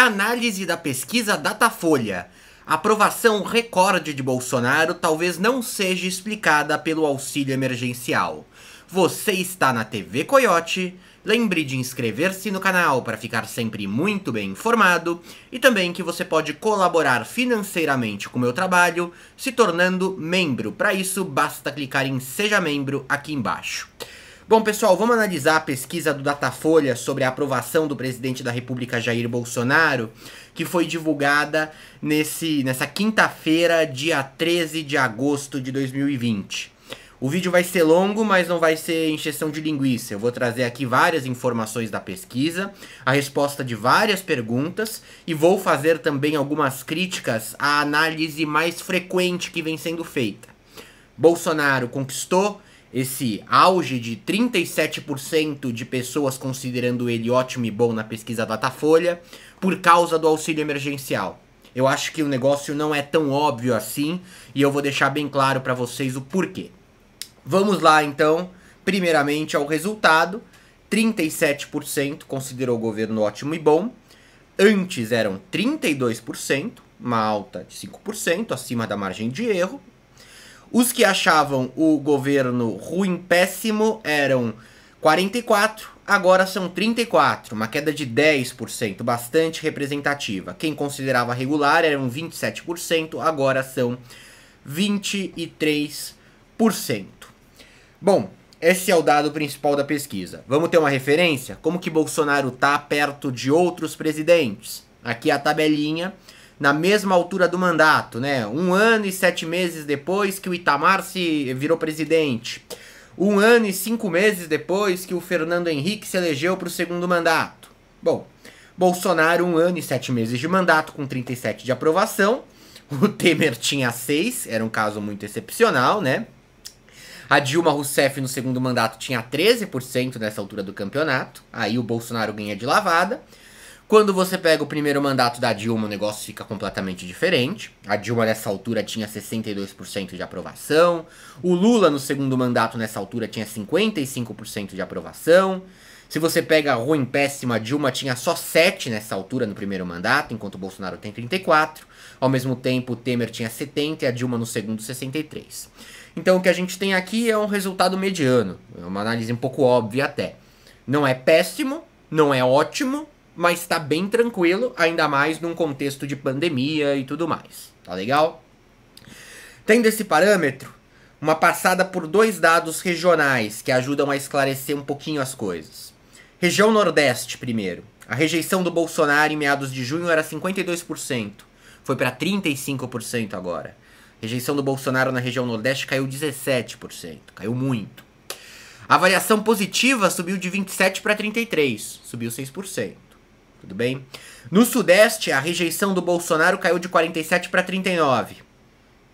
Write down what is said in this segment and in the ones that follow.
Análise da pesquisa Datafolha. A aprovação recorde de Bolsonaro talvez não seja explicada pelo auxílio emergencial. Você está na TV Coiote. Lembre de inscrever-se no canal para ficar sempre muito bem informado e também que você pode colaborar financeiramente com o meu trabalho se tornando membro. Para isso, basta clicar em Seja Membro aqui embaixo. Bom, pessoal, vamos analisar a pesquisa do Datafolha sobre a aprovação do presidente da República Jair Bolsonaro, que foi divulgada nessa quinta-feira, dia 13 de agosto de 2020. O vídeo vai ser longo, mas não vai ser encheção de linguiça. Eu vou trazer aqui várias informações da pesquisa, a resposta de várias perguntas e vou fazer também algumas críticas à análise mais frequente que vem sendo feita. Bolsonaro conquistou esse auge de 37% de pessoas considerando ele ótimo e bom na pesquisa Datafolha por causa do auxílio emergencial. Eu acho que o negócio não é tão óbvio assim e eu vou deixar bem claro para vocês o porquê. Vamos lá então, primeiramente ao resultado. 37% considerou o governo ótimo e bom. Antes eram 32%, uma alta de 5%, acima da margem de erro. Os que achavam o governo ruim, péssimo, eram 44%, agora são 34%, uma queda de 10%, bastante representativa. Quem considerava regular eram 27%, agora são 23%. Bom, esse é o dado principal da pesquisa. Vamos ter uma referência? Como que Bolsonaro está perto de outros presidentes? Aqui a tabelinha. Na mesma altura do mandato, né? 1 ano e 7 meses depois que o Itamar se virou presidente. 1 ano e 5 meses depois que o Fernando Henrique se elegeu para o segundo mandato. Bom, Bolsonaro 1 ano e 7 meses de mandato com 37 de aprovação. O Temer tinha 6, era um caso muito excepcional, né? A Dilma Rousseff no segundo mandato tinha 13% nessa altura do campeonato. Aí o Bolsonaro ganha de lavada. Quando você pega o primeiro mandato da Dilma, o negócio fica completamente diferente. A Dilma nessa altura tinha 62% de aprovação. O Lula no segundo mandato nessa altura tinha 55% de aprovação. Se você pega ruim, péssima, a Dilma tinha só 7 nessa altura no primeiro mandato, enquanto o Bolsonaro tem 34. Ao mesmo tempo, o Temer tinha 70 e a Dilma no segundo 63. Então o que a gente tem aqui é um resultado mediano. É uma análise um pouco óbvia até. Não é péssimo, não é ótimo, mas está bem tranquilo, ainda mais num contexto de pandemia e tudo mais. Tá legal? Tendo esse parâmetro, uma passada por 2 dados regionais que ajudam a esclarecer um pouquinho as coisas. Região Nordeste, primeiro. A rejeição do Bolsonaro em meados de junho era 52%. Foi para 35% agora. A rejeição do Bolsonaro na região Nordeste caiu 17%. Caiu muito. A avaliação positiva subiu de 27% para 33%. Subiu 6%. Tudo bem? No Sudeste, a rejeição do Bolsonaro caiu de 47 para 39.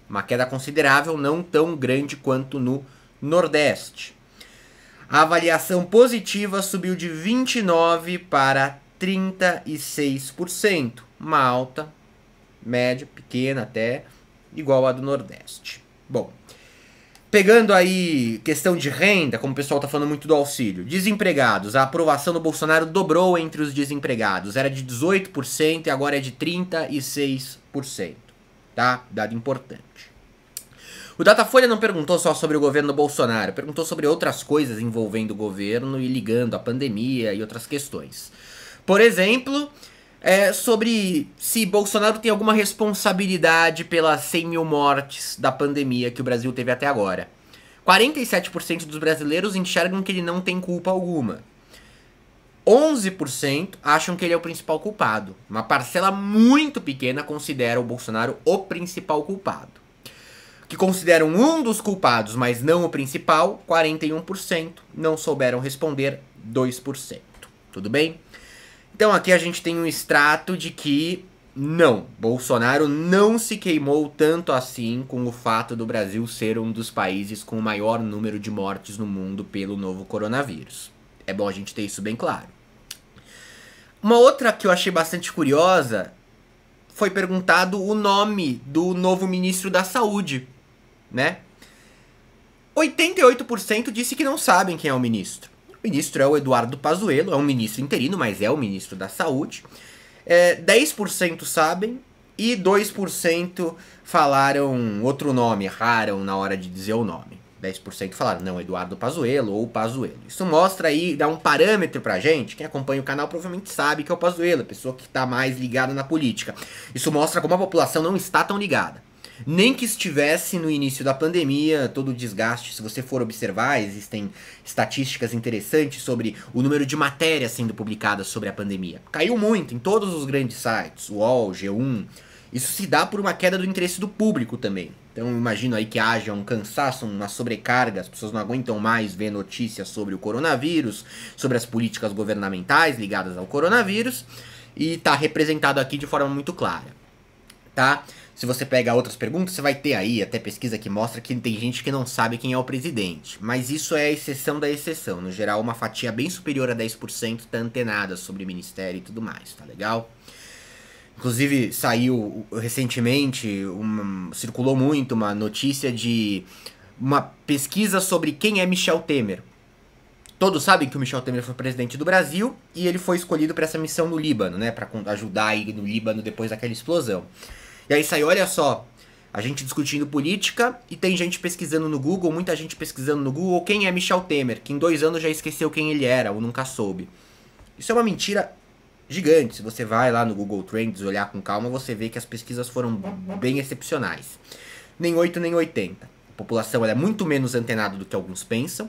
Uma queda considerável, não tão grande quanto no Nordeste. A avaliação positiva subiu de 29 para 36%. Uma alta, média, pequena até, igual a do Nordeste. Bom, pegando aí questão de renda, como o pessoal tá falando muito do auxílio. Desempregados, a aprovação do Bolsonaro dobrou entre os desempregados. Era de 18% e agora é de 36%. Tá? Dado importante. O Datafolha não perguntou só sobre o governo Bolsonaro, perguntou sobre outras coisas envolvendo o governo e ligando a pandemia e outras questões. Por exemplo, sobre se Bolsonaro tem alguma responsabilidade pelas 100 mil mortes da pandemia que o Brasil teve até agora. 47% dos brasileiros enxergam que ele não tem culpa alguma. 11% acham que ele é o principal culpado. Uma parcela muito pequena considera o Bolsonaro o principal culpado. Que consideram um dos culpados, mas não o principal, 41%. Não souberam responder, 2%. Tudo bem? Então aqui a gente tem um extrato de que não, Bolsonaro não se queimou tanto assim com o fato do Brasil ser um dos países com o maior número de mortes no mundo pelo novo coronavírus. É bom a gente ter isso bem claro. Uma outra que eu achei bastante curiosa, foi perguntado o nome do novo ministro da Saúde, né? 88% disse que não sabem quem é o ministro. O ministro é o Eduardo Pazuello, é um ministro interino, mas é o ministro da Saúde. 10% sabem e 2% falaram outro nome, erraram na hora de dizer o nome. 10% falaram, não, Eduardo Pazuello ou Pazuello. Isso mostra aí, dá um parâmetro pra gente. Quem acompanha o canal provavelmente sabe que é o Pazuello, a pessoa que tá mais ligada na política. Isso mostra como a população não está tão ligada. Nem que estivesse no início da pandemia, todo o desgaste. Se você for observar, existem estatísticas interessantes sobre o número de matérias sendo publicadas sobre a pandemia. Caiu muito em todos os grandes sites, UOL, G1. Isso se dá por uma queda do interesse do público também. Então eu imagino aí que haja um cansaço, uma sobrecarga, as pessoas não aguentam mais ver notícias sobre o coronavírus, sobre as políticas governamentais ligadas ao coronavírus, e está representado aqui de forma muito clara, tá? Se você pega outras perguntas, você vai ter aí até pesquisa que mostra que tem gente que não sabe quem é o presidente, mas isso é a exceção da exceção. No geral, uma fatia bem superior a 10% está antenada sobre ministério e tudo mais, tá legal? Inclusive, saiu recentemente, circulou muito uma notícia de uma pesquisa sobre quem é Michel Temer. Todos sabem que o Michel Temer foi presidente do Brasil e ele foi escolhido para essa missão no Líbano, né? Para ajudar aí no Líbano depois daquela explosão. E aí saiu, olha só, a gente discutindo política e tem gente pesquisando no Google, muita gente pesquisando no Google quem é Michel Temer, que em 2 anos já esqueceu quem ele era ou nunca soube. Isso é uma mentira gigante. Se você vai lá no Google Trends olhar com calma, você vê que as pesquisas foram bem excepcionais. Nem 8 nem 80. A população ela é muito menos antenada do que alguns pensam,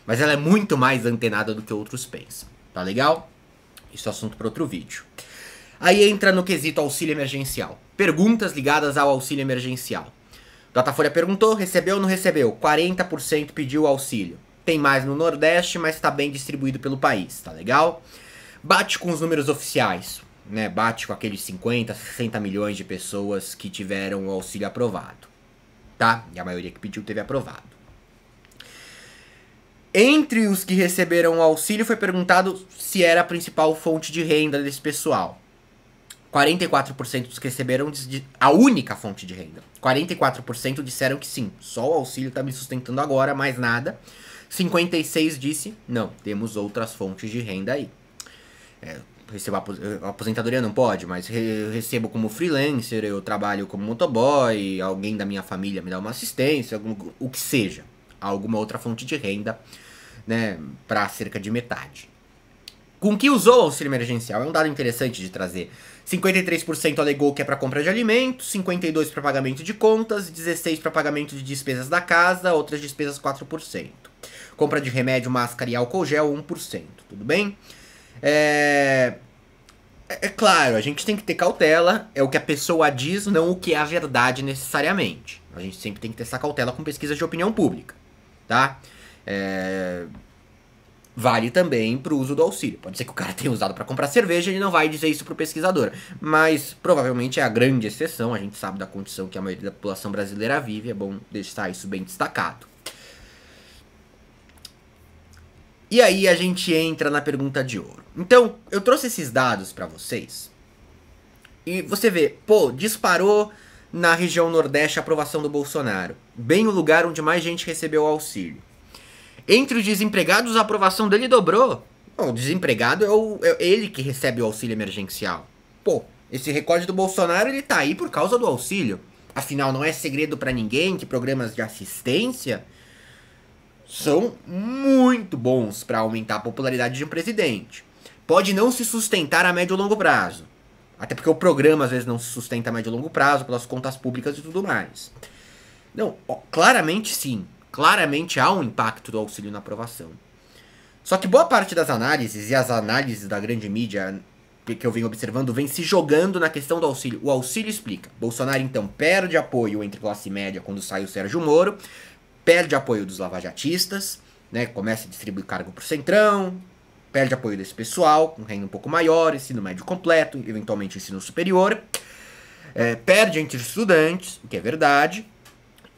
mas ela é muito mais antenada do que outros pensam. Tá legal? Isso é assunto para outro vídeo. Aí entra no quesito auxílio emergencial. Perguntas ligadas ao auxílio emergencial. Datafolha perguntou, recebeu ou não recebeu? 40% pediu auxílio. Tem mais no Nordeste, mas está bem distribuído pelo país. Tá legal? Bate com os números oficiais, né? Bate com aqueles 50, 60 milhões de pessoas que tiveram o auxílio aprovado, tá? E a maioria que pediu teve aprovado. Entre os que receberam o auxílio foi perguntado se era a principal fonte de renda desse pessoal. 44% dos que receberam a única fonte de renda. 44% disseram que sim, só o auxílio está me sustentando agora, mais nada. 56% disse, não, temos outras fontes de renda aí. Recebo aposentadoria não pode, mas recebo como freelancer, eu trabalho como motoboy, alguém da minha família me dá uma assistência, o que seja, alguma outra fonte de renda, né, para cerca de metade. Com que usou o auxílio emergencial? É um dado interessante de trazer. 53% alegou que é para compra de alimentos, 52% para pagamento de contas, 16% para pagamento de despesas da casa, outras despesas 4%. Compra de remédio, máscara e álcool gel 1%, tudo bem? É claro, a gente tem que ter cautela, é o que a pessoa diz, não o que é a verdade necessariamente. A gente sempre tem que ter essa cautela com pesquisas de opinião pública, tá? Vale também pro uso do auxílio. Pode ser que o cara tenha usado para comprar cerveja e ele não vai dizer isso pro pesquisador. Mas provavelmente é a grande exceção, a gente sabe da condição que a maioria da população brasileira vive, é bom deixar isso bem destacado. E aí a gente entra na pergunta de ouro. Então, eu trouxe esses dados para vocês. E você vê, pô, disparou na região Nordeste a aprovação do Bolsonaro. Bem o lugar onde mais gente recebeu o auxílio. Entre os desempregados, a aprovação dele dobrou. Bom, o desempregado é ele que recebe o auxílio emergencial. Pô, esse recorde do Bolsonaro, ele tá aí por causa do auxílio. Afinal, não é segredo para ninguém que programas de assistência são muito bons para aumentar a popularidade de um presidente. Pode não se sustentar a médio e longo prazo. Até porque o programa às vezes não se sustenta a médio e longo prazo, pelas contas públicas e tudo mais. Não, claramente sim. Claramente há um impacto do auxílio na aprovação. Só que boa parte das análises, e as análises da grande mídia que eu venho observando, vem se jogando na questão do auxílio. O auxílio explica. Bolsonaro então perde apoio entre classe média quando sai o Sérgio Moro, perde apoio dos lavajatistas, né, começa a distribuir cargo pro Centrão, perde apoio desse pessoal, com renda um pouco maior, ensino médio completo, eventualmente ensino superior, perde entre estudantes, o que é verdade,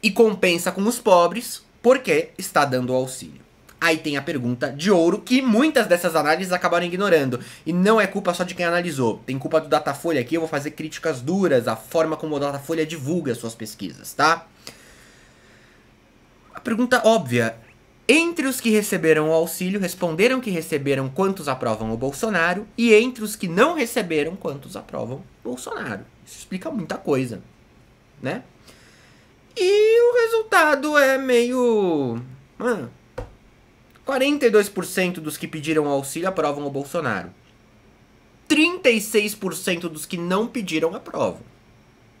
e compensa com os pobres, porque está dando o auxílio. Aí tem a pergunta de ouro, que muitas dessas análises acabaram ignorando, e não é culpa só de quem analisou, tem culpa do Datafolha aqui, eu vou fazer críticas duras à forma como o Datafolha divulga suas pesquisas, tá? A pergunta óbvia, Entre os que receberam o auxílio, responderam que receberam quantos aprovam o Bolsonaro, e entre os que não receberam, quantos aprovam o Bolsonaro. Isso explica muita coisa, né? E o resultado é meio... 42% dos que pediram auxílio aprovam o Bolsonaro. 36% dos que não pediram aprovam.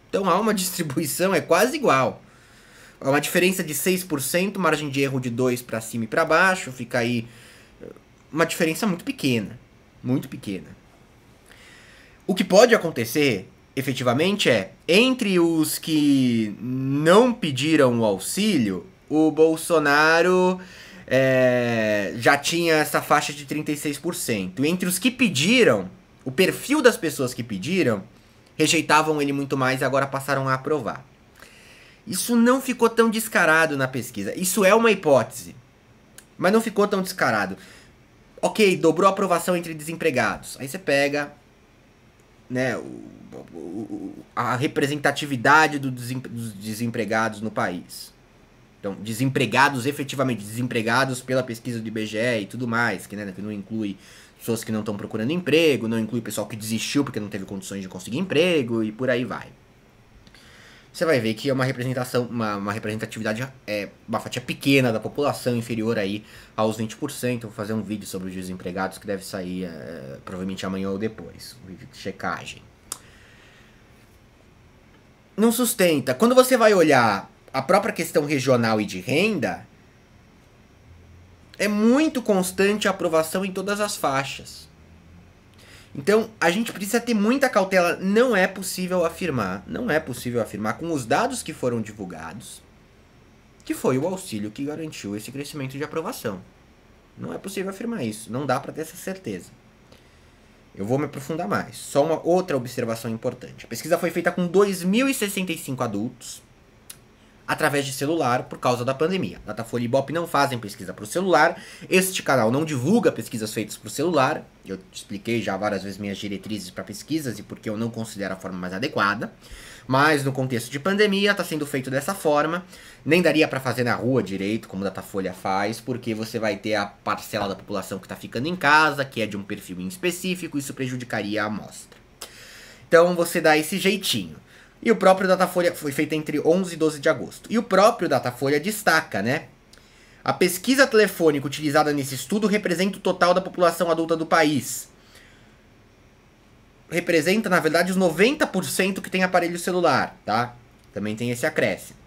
Então há uma distribuição, é quase igual. Há uma diferença de 6%, margem de erro de 2 para cima e para baixo, fica aí uma diferença muito pequena. Muito pequena. O que pode acontecer, efetivamente, é, entre os que não pediram o auxílio, o Bolsonaro já tinha essa faixa de 36%. Entre os que pediram, o perfil das pessoas que pediram, rejeitavam ele muito mais e agora passaram a aprovar. Isso não ficou tão descarado na pesquisa. Isso é uma hipótese, mas não ficou tão descarado. Ok, dobrou a aprovação entre desempregados. Aí você pega, né, a representatividade dos desempregados no país. Então, desempregados efetivamente, desempregados pela pesquisa do IBGE e tudo mais, que, né, que não inclui pessoas que não estão procurando emprego, não inclui pessoal que desistiu porque não teve condições de conseguir emprego e por aí vai. Você vai ver que é uma representação, uma representatividade, uma fatia pequena da população, inferior aí aos 20%. Vou fazer um vídeo sobre os desempregados que deve sair provavelmente amanhã ou depois. Um vídeo de checagem. Não sustenta. Quando você vai olhar a própria questão regional e de renda, é muito constante a aprovação em todas as faixas. Então, a gente precisa ter muita cautela. Não é possível afirmar com os dados que foram divulgados que foi o auxílio que garantiu esse crescimento de aprovação. Não é possível afirmar isso. Não dá para ter essa certeza. Eu vou me aprofundar mais. Só uma outra observação importante. A pesquisa foi feita com 2.065 adultos através de celular por causa da pandemia. Datafolha e Ibope não fazem pesquisa para o celular. Este canal não divulga pesquisas feitas para o celular. Eu expliquei já várias vezes minhas diretrizes para pesquisas e porque eu não considero a forma mais adequada. Mas no contexto de pandemia está sendo feito dessa forma. Nem daria para fazer na rua direito, como o Datafolha faz, porque você vai ter a parcela da população que está ficando em casa, que é de um perfil em específico, isso prejudicaria a amostra. Então você dá esse jeitinho. E o próprio Datafolha foi feito entre 11 e 12 de agosto. E o próprio Datafolha destaca, né? A pesquisa telefônica utilizada nesse estudo representa o total da população adulta do país. Representa, na verdade, os 90% que tem aparelho celular, tá? Também tem esse acréscimo.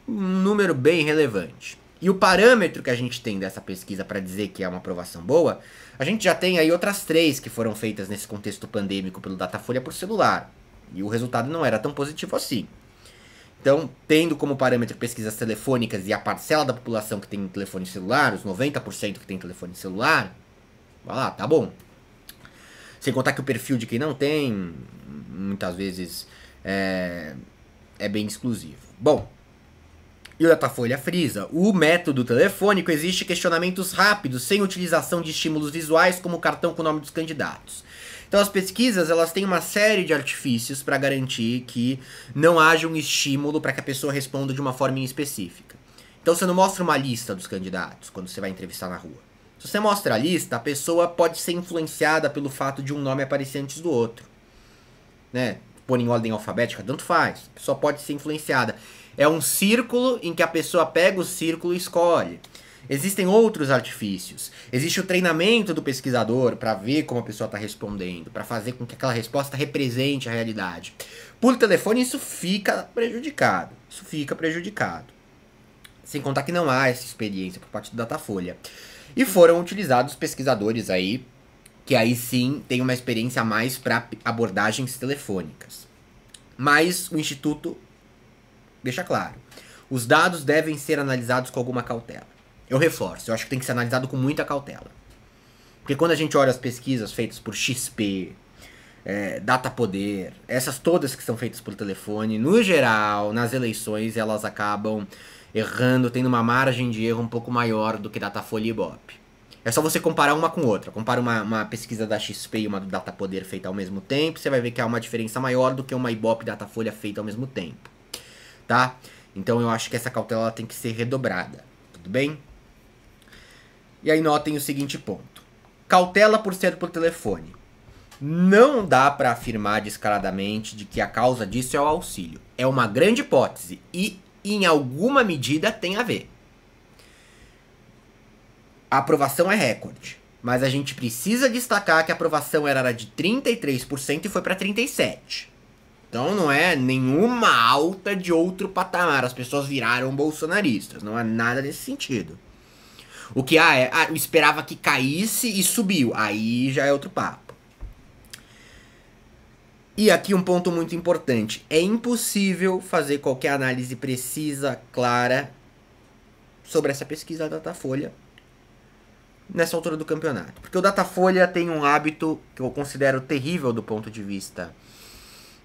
Um número bem relevante. E o parâmetro que a gente tem dessa pesquisa para dizer que é uma aprovação boa, a gente já tem aí outras 3 que foram feitas nesse contexto pandêmico pelo Datafolha por celular. E o resultado não era tão positivo assim. Então, tendo como parâmetro pesquisas telefônicas e a parcela da população que tem telefone celular, os 90% que tem telefone celular, vai lá, tá bom. Sem contar que o perfil de quem não tem, muitas vezes, é bem exclusivo. Bom, e o Datafolha frisa: o método telefônico existe questionamentos rápidos, sem utilização de estímulos visuais, como o cartão com o nome dos candidatos. Então as pesquisas, elas têm uma série de artifícios para garantir que não haja um estímulo para que a pessoa responda de uma forma específica. Então você não mostra uma lista dos candidatos quando você vai entrevistar na rua. Se você mostra a lista, a pessoa pode ser influenciada pelo fato de um nome aparecer antes do outro. Né? Pôr em ordem alfabética, tanto faz. A pessoa pode ser influenciada. É um círculo em que a pessoa pega o círculo e escolhe. Existem outros artifícios. Existe o treinamento do pesquisador para ver como a pessoa está respondendo, para fazer com que aquela resposta represente a realidade. Por telefone isso fica prejudicado. Sem contar que não há essa experiência por parte do Datafolha. E foram utilizados pesquisadores aí, que aí sim tem uma experiência a mais para abordagens telefônicas. Mas o Instituto deixa claro: os dados devem ser analisados com alguma cautela. Eu reforço, eu acho que tem que ser analisado com muita cautela. Porque quando a gente olha as pesquisas feitas por XP, Datapoder, essas todas que são feitas por telefone, no geral, nas eleições, elas acabam errando, tendo uma margem de erro um pouco maior do que Datafolha e Ibope. É só você comparar uma com outra. Compara uma pesquisa da XP e uma do Datapoder feita ao mesmo tempo, você vai ver que há uma diferença maior do que uma Ibope e Datafolha feita ao mesmo tempo. Tá? Então eu acho que essa cautela tem que ser redobrada. Tudo bem? E aí notem o seguinte ponto. Cautela por ser por telefone. Não dá para afirmar descaradamente de que a causa disso é o auxílio. É uma grande hipótese e, em alguma medida, tem a ver. A aprovação é recorde, mas a gente precisa destacar que a aprovação era de 33% e foi para 37%. Então não é nenhuma alta de outro patamar. As pessoas viraram bolsonaristas. Não é nada nesse sentido. O que há eu esperava que caísse e subiu. Aí já é outro papo. E aqui um ponto muito importante. É impossível fazer qualquer análise precisa, clara, sobre essa pesquisa da Datafolha nessa altura do campeonato. Porque o Datafolha tem um hábito que eu considero terrível do ponto de vista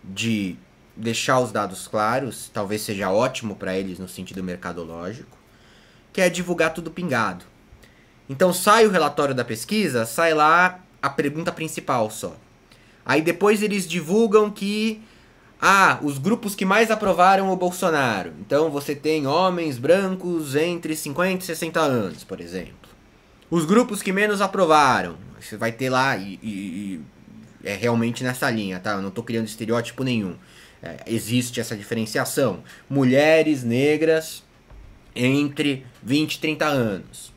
de deixar os dados claros, talvez seja ótimo para eles no sentido mercadológico, que é divulgar tudo pingado. Então sai o relatório da pesquisa, sai lá a pergunta principal só. Aí depois eles divulgam que os grupos que mais aprovaram o Bolsonaro. Então você tem homens brancos entre 50 e 60 anos, por exemplo. Os grupos que menos aprovaram, você vai ter lá e é realmente nessa linha, tá? Eu não tô criando estereótipo nenhum. Existe essa diferenciação. Mulheres negras entre 20 e 30 anos.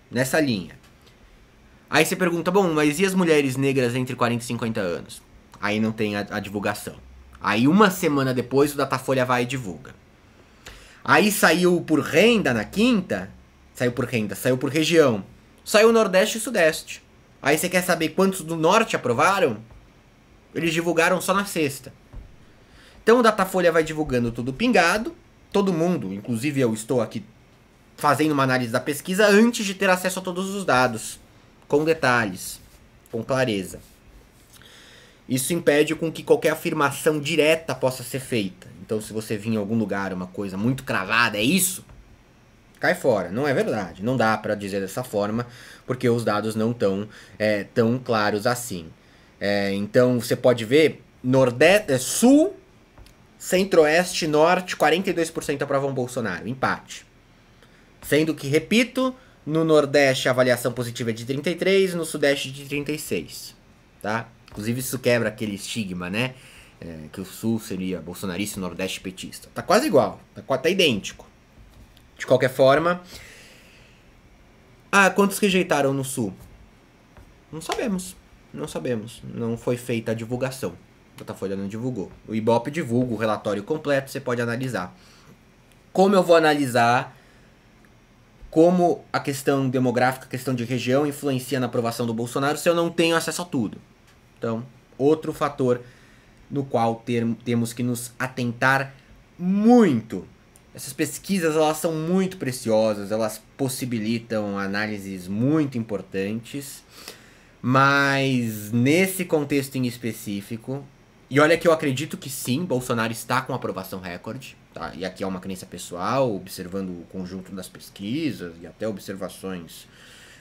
Nessa linha. Aí você pergunta, bom, mas e as mulheres negras entre 40 e 50 anos? Aí não tem a divulgação. Aí uma semana depois o Datafolha vai e divulga. Aí saiu por renda na quinta. Saiu por região. Saiu Nordeste e Sudeste. Aí você quer saber quantos do Norte aprovaram? Eles divulgaram só na sexta. Então o Datafolha vai divulgando tudo pingado. Todo mundo, inclusive eu estou aqui fazendo uma análise da pesquisa antes de ter acesso a todos os dados. Com detalhes. Com clareza. Isso impede com que qualquer afirmação direta possa ser feita. Então se você vir em algum lugar uma coisa muito cravada, é isso? Cai fora. Não é verdade. Não dá para dizer dessa forma, porque os dados não estão tão claros assim. Então você pode ver, Nordeste, Sul, Centro-Oeste, Norte, 42% aprovam Bolsonaro. Empate. Sendo que, repito, no Nordeste a avaliação positiva é de 33%, no Sudeste de 36%. Tá? Inclusive isso quebra aquele estigma, né? Que o Sul seria bolsonarista e o Nordeste petista. Tá quase igual. Tá idêntico. De qualquer forma... quantos rejeitaram no Sul? Não sabemos. Não sabemos. Não foi feita a divulgação. A Datafolha não divulgou. O Ibope divulga o relatório completo, você pode analisar. Como eu vou analisar como a questão demográfica, a questão de região influencia na aprovação do Bolsonaro se eu não tenho acesso a tudo? Então, outro fator no qual temos que nos atentar muito. Essas pesquisas, elas são muito preciosas, elas possibilitam análises muito importantes, mas nesse contexto em específico, e olha que eu acredito que sim, Bolsonaro está com aprovação recorde, tá? E aqui é uma crença pessoal, observando o conjunto das pesquisas e até observações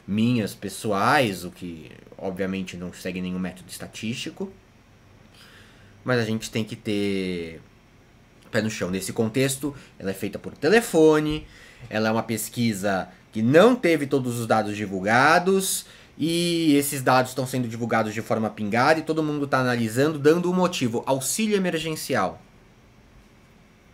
minhas pessoais, o que obviamente não segue nenhum método estatístico, mas a gente tem que ter pé no chão. Nesse contexto, ela é feita por telefone, ela é uma pesquisa que não teve todos os dados divulgados, e esses dados estão sendo divulgados de forma pingada, e todo mundo está analisando, dando um motivo, auxílio emergencial.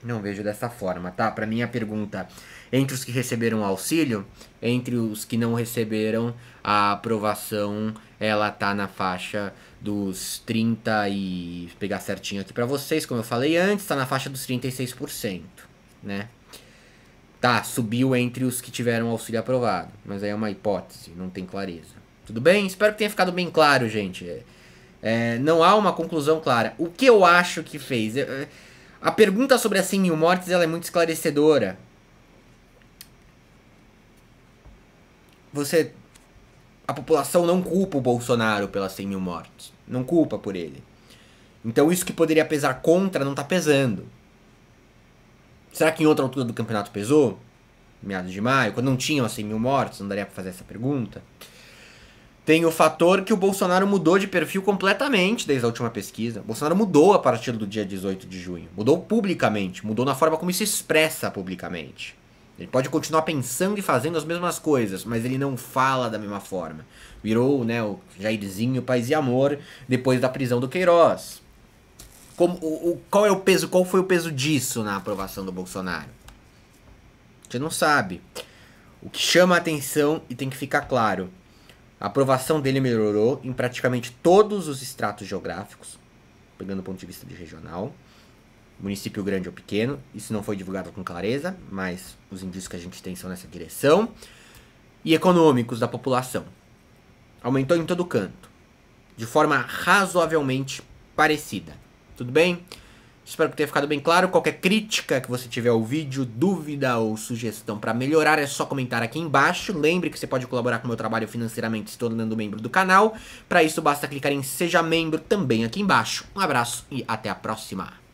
Não vejo dessa forma, tá? Para mim a pergunta, entre os que receberam auxílio, entre os que não receberam, a aprovação, ela tá na faixa dos 30 e... Vou pegar certinho aqui para vocês, como eu falei antes, tá na faixa dos 36%, né? Tá, subiu entre os que tiveram auxílio aprovado, mas aí é uma hipótese, não tem clareza. Tudo bem? Espero que tenha ficado bem claro, gente. Não há uma conclusão clara. O que eu acho que fez... A pergunta sobre as 100 mil mortes, ela é muito esclarecedora. A população não culpa o Bolsonaro pelas 100 mil mortes. Não culpa por ele. Então isso que poderia pesar contra não tá pesando. Será que em outra altura do campeonato pesou? Meados de maio, quando não tinham as 100 mil mortes, não daria pra fazer essa pergunta? Tem o fator que o Bolsonaro mudou de perfil completamente desde a última pesquisa. O Bolsonaro mudou a partir do dia 18 de junho. Mudou publicamente, mudou na forma como se expressa publicamente. Ele pode continuar pensando e fazendo as mesmas coisas, mas ele não fala da mesma forma. Virou, né, o Jairzinho Paz e Amor depois da prisão do Queiroz. Qual é o peso? Qual foi o peso disso na aprovação do Bolsonaro? A gente não sabe. O que chama a atenção e tem que ficar claro: a aprovação dele melhorou em praticamente todos os estratos geográficos, pegando o ponto de vista de regional, município grande ou pequeno. Isso não foi divulgado com clareza, mas os indícios que a gente tem são nessa direção. E econômicos da população. Aumentou em todo canto, de forma razoavelmente parecida. Tudo bem? Espero que tenha ficado bem claro. Qualquer crítica que você tiver ao vídeo, dúvida ou sugestão para melhorar, é só comentar aqui embaixo. Lembre que você pode colaborar com o meu trabalho financeiramente se tornando membro do canal. Para isso, basta clicar em Seja Membro também aqui embaixo. Um abraço e até a próxima!